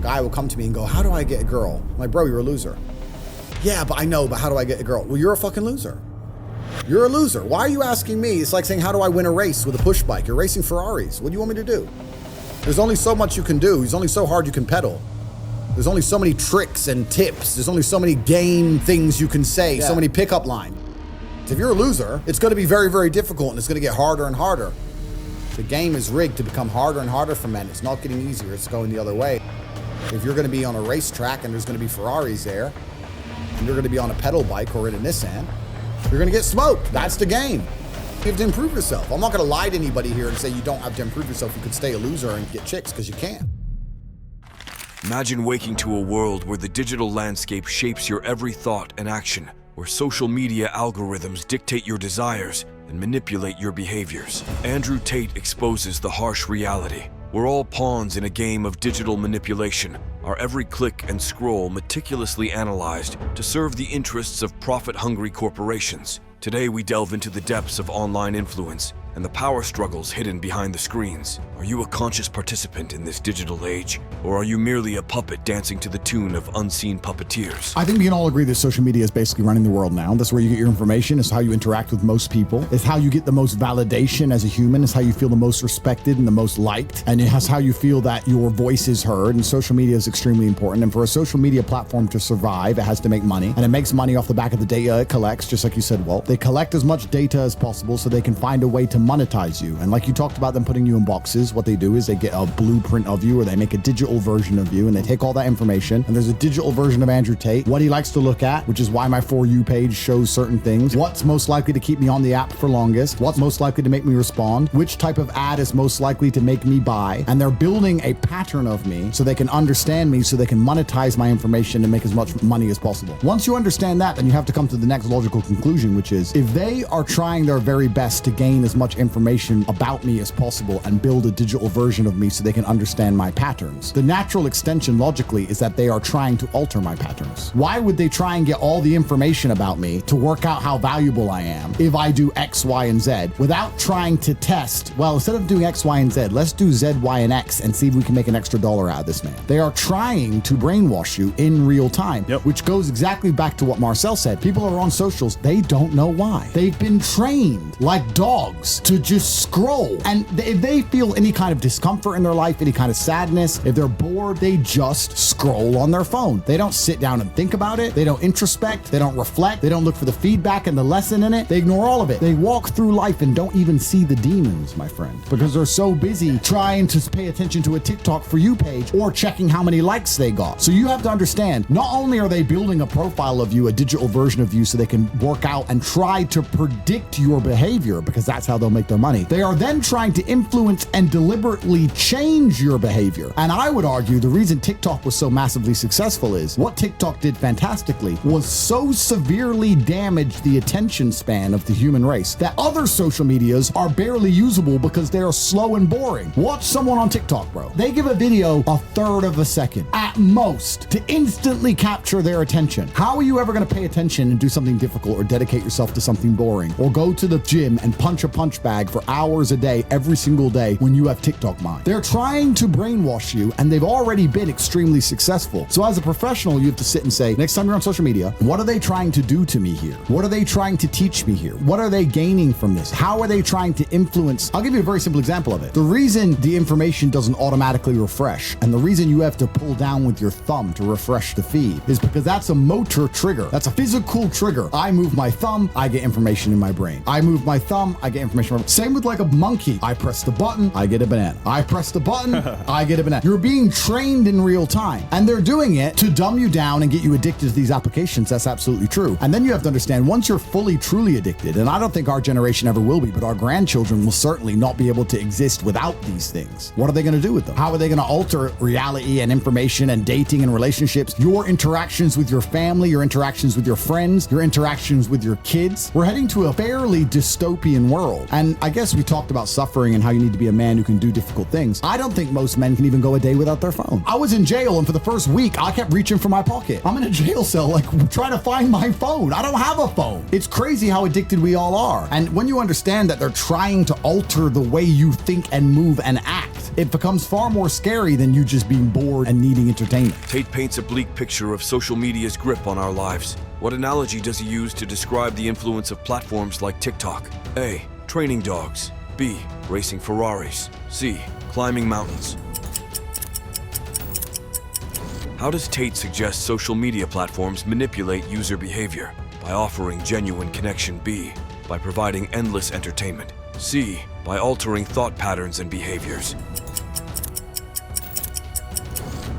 guy will come to me and go, how do I get a girl? I'm like, bro, you're a loser. Yeah, but I know, but how do I get a girl? Well, you're a fucking loser. You're a loser. Why are you asking me? It's like saying, how do I win a race with a push bike? You're racing Ferraris. What do you want me to do? There's only so much you can do. There's only so hard you can pedal. There's only so many tricks and tips. There's only so many game things you can say, so many pickup lines. If you're a loser, it's going to be very, very difficult, and it's going to get harder and harder. The game is rigged to become harder and harder for men. It's not getting easier. It's going the other way. If you're going to be on a racetrack and there's going to be Ferraris there, and you're going to be on a pedal bike or in a Nissan, you're going to get smoked. That's the game. You have to improve yourself. I'm not going to lie to anybody here and say you don't have to improve yourself. You could stay a loser and get chicks, because you can. Imagine waking to a world where the digital landscape shapes your every thought and action, where social media algorithms dictate your desires and manipulate your behaviors. Andrew Tate exposes the harsh reality. We're all pawns in a game of digital manipulation, our every click and scroll meticulously analyzed to serve the interests of profit-hungry corporations. Today we delve into the depths of online influence and the power struggles hidden behind the screens. Are you a conscious participant in this digital age, or are you merely a puppet dancing to the tune of unseen puppeteers? I think we can all agree that social media is basically running the world now. That's where you get your information. It's how you interact with most people. It's how you get the most validation as a human. It's how you feel the most respected and the most liked. And it has how you feel that your voice is heard. And social media is extremely important. And for a social media platform to survive, it has to make money. And it makes money off the back of the data it collects, just like you said, Walt. They collect as much data as possible so they can find a way to monetize you. And like you talked about them putting you in boxes, what they do is they get a blueprint of you, or they make a digital version of you, and they take all that information, and there's a digital version of Andrew Tate, what he likes to look at, which is why my For You page shows certain things, what's most likely to keep me on the app for longest, what's most likely to make me respond, which type of ad is most likely to make me buy, and they're building a pattern of me so they can understand me, so they can monetize my information and make as much money as possible. Once you understand that, then you have to come to the next logical conclusion, which is if they are trying their very best to gain as much information about me as possible and build a digital version of me so they can understand my patterns, the natural extension logically is that they are trying to alter my patterns. Why would they try and get all the information about me to work out how valuable I am if I do X, Y, and Z without trying to test, well, instead of doing X, Y, and Z, let's do Z, Y, and X and see if we can make an extra dollar out of this man. They are trying to brainwash you in real time, which goes exactly back to what Marcel said. People are on socials, they don't know why. They've been trained like dogs to just scroll. And if they feel any kind of discomfort in their life, any kind of sadness, if they're bored, they just scroll on their phone. They don't sit down and think about it. They don't introspect. They don't reflect. They don't look for the feedback and the lesson in it. They ignore all of it. They walk through life and don't even see the demons, my friend, because they're so busy trying to pay attention to a TikTok For You page or checking how many likes they got. So you have to understand, not only are they building a profile of you, a digital version of you, so they can work out and try to predict your behavior, because that's how they'll make their money. They are then trying to influence and deliberately change your behavior. And I would argue the reason TikTok was so massively successful is what TikTok did fantastically was so severely damage the attention span of the human race that other social medias are barely usable because they are slow and boring. Watch someone on TikTok, bro. They give a video a third of a second at most to instantly capture their attention. How are you ever going to pay attention and do something difficult or dedicate yourself to something boring or go to the gym and punch a punch bag for hours a day every single day when you have TikTok mind? They're trying to brainwash you, and they've already been extremely successful. So as a professional, you have to sit and say, next time you're on social media, what are they trying to do to me here? What are they trying to teach me here? What are they gaining from this? How are they trying to influence? I'll give you a very simple example of it. The reason the information doesn't automatically refresh, and the reason you have to pull down with your thumb to refresh the feed, is because that's a motor trigger. That's a physical trigger. I move my thumb, I get information in my brain. I move my thumb, I get information in my brain. Same with like a monkey. I press the button, I get a banana. I press the button, I get a banana. You're being trained in real time, and they're doing it to dumb you down and get you addicted to these applications. That's absolutely true. And then you have to understand, once you're fully, truly addicted, and I don't think our generation ever will be, but our grandchildren will certainly not be able to exist without these things. What are they going to do with them? How are they going to alter reality and information and dating and relationships? Your interactions with your family, your interactions with your friends, your interactions with your kids. We're heading to a fairly dystopian world. And I guess we talked about suffering and how you need to be a man who can do difficult things. I don't think most men can even go a day without their phone. I was in jail, and for the first week, I kept reaching for my pocket. I'm in a jail cell, like trying to find my phone. I don't have a phone. It's crazy how addicted we all are. And when you understand that they're trying to alter the way you think and move and act, it becomes far more scary than you just being bored and needing entertainment. Tate paints a bleak picture of social media's grip on our lives. What analogy does he use to describe the influence of platforms like TikTok? A. Training dogs. B. Racing Ferraris. C. Climbing mountains. How does Tate suggest social media platforms manipulate user behavior? By offering genuine connection. B. By providing endless entertainment. C. By altering thought patterns and behaviors.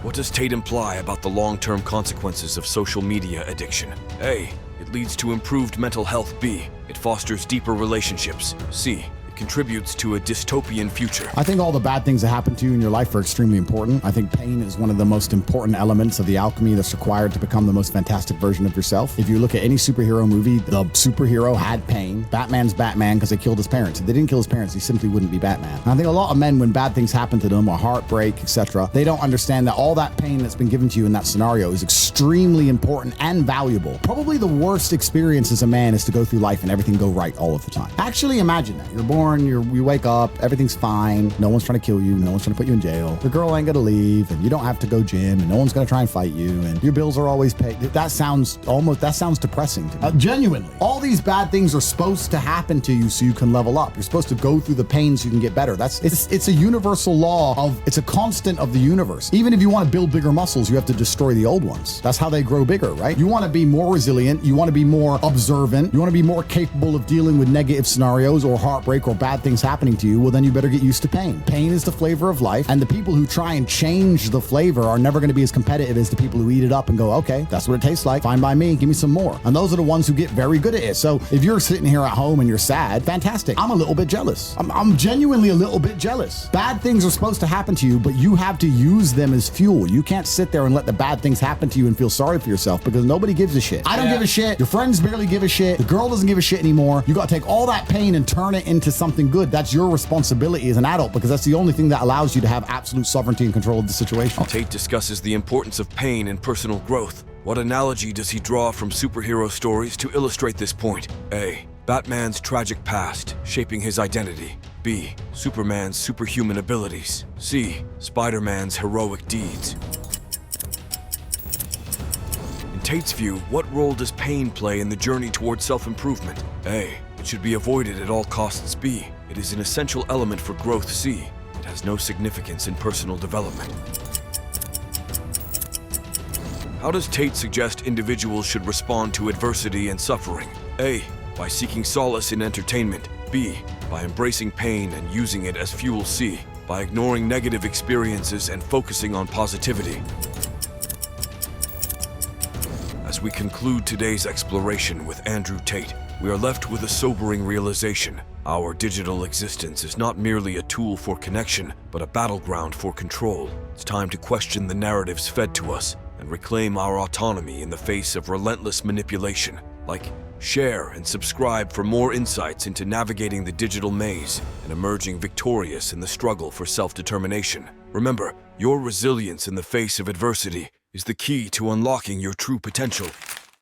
What does Tate imply about the long-term consequences of social media addiction? A. It leads to improved mental health. B. It fosters deeper relationships. C. Contributes to a dystopian future. I think all the bad things that happen to you in your life are extremely important. I think pain is one of the most important elements of the alchemy that's required to become the most fantastic version of yourself. If you look at any superhero movie, the superhero had pain. Batman's Batman because they killed his parents. If they didn't kill his parents, he simply wouldn't be Batman. And I think a lot of men, when bad things happen to them or heartbreak, etc., they don't understand that all that pain that's been given to you in that scenario is extremely important and valuable. Probably the worst experience as a man is to go through life and everything go right all of the time. Actually imagine that. You're born, you wake up, everything's fine, no one's trying to kill you, no one's trying to put you in jail, your girl ain't gonna leave, and you don't have to go gym, and no one's gonna try and fight you, and your bills are always paid. That sounds depressing to me. Genuinely, all these bad things are supposed to happen to you so you can level up. You're supposed to go through the pain so you can get better. It's a universal law it's a constant of the universe. Even if you want to build bigger muscles, you have to destroy the old ones. That's how they grow bigger, right? You want to be more resilient, you want to be more observant, you want to be more capable of dealing with negative scenarios or heartbreak or bad things happening to you, well then you better get used to pain. Pain is the flavor of life, and the people who try and change the flavor are never going to be as competitive as the people who eat it up and go, okay, that's what it tastes like, fine by me, give me some more. And those are the ones who get very good at it. So if you're sitting here at home and you're sad, fantastic. I'm a little bit jealous. I'm genuinely a little bit jealous. Bad things are supposed to happen to you, but you have to use them as fuel. You can't sit there and let the bad things happen to you and feel sorry for yourself, because nobody gives a shit. I don't give a shit. Your friends barely give a shit. The girl doesn't give a shit anymore. You got to take all that pain and turn it into something good. That's your responsibility as an adult, because that's the only thing that allows you to have absolute sovereignty and control of the situation. Tate discusses the importance of pain in personal growth. What analogy does he draw from superhero stories to illustrate this point? A. Batman's tragic past, shaping his identity. B. Superman's superhuman abilities. C. Spider-Man's heroic deeds. In Tate's view, what role does pain play in the journey towards self-improvement? A. It should be avoided at all costs. B. It is an essential element for growth. C. It has no significance in personal development. How does Tate suggest individuals should respond to adversity and suffering? A. By seeking solace in entertainment. B. By embracing pain and using it as fuel. C. By ignoring negative experiences and focusing on positivity. As we conclude today's exploration with Andrew Tate, we are left with a sobering realization. Our digital existence is not merely a tool for connection, but a battleground for control. It's time to question the narratives fed to us and reclaim our autonomy in the face of relentless manipulation. Like, share and subscribe for more insights into navigating the digital maze and emerging victorious in the struggle for self-determination. Remember, your resilience in the face of adversity is the key to unlocking your true potential.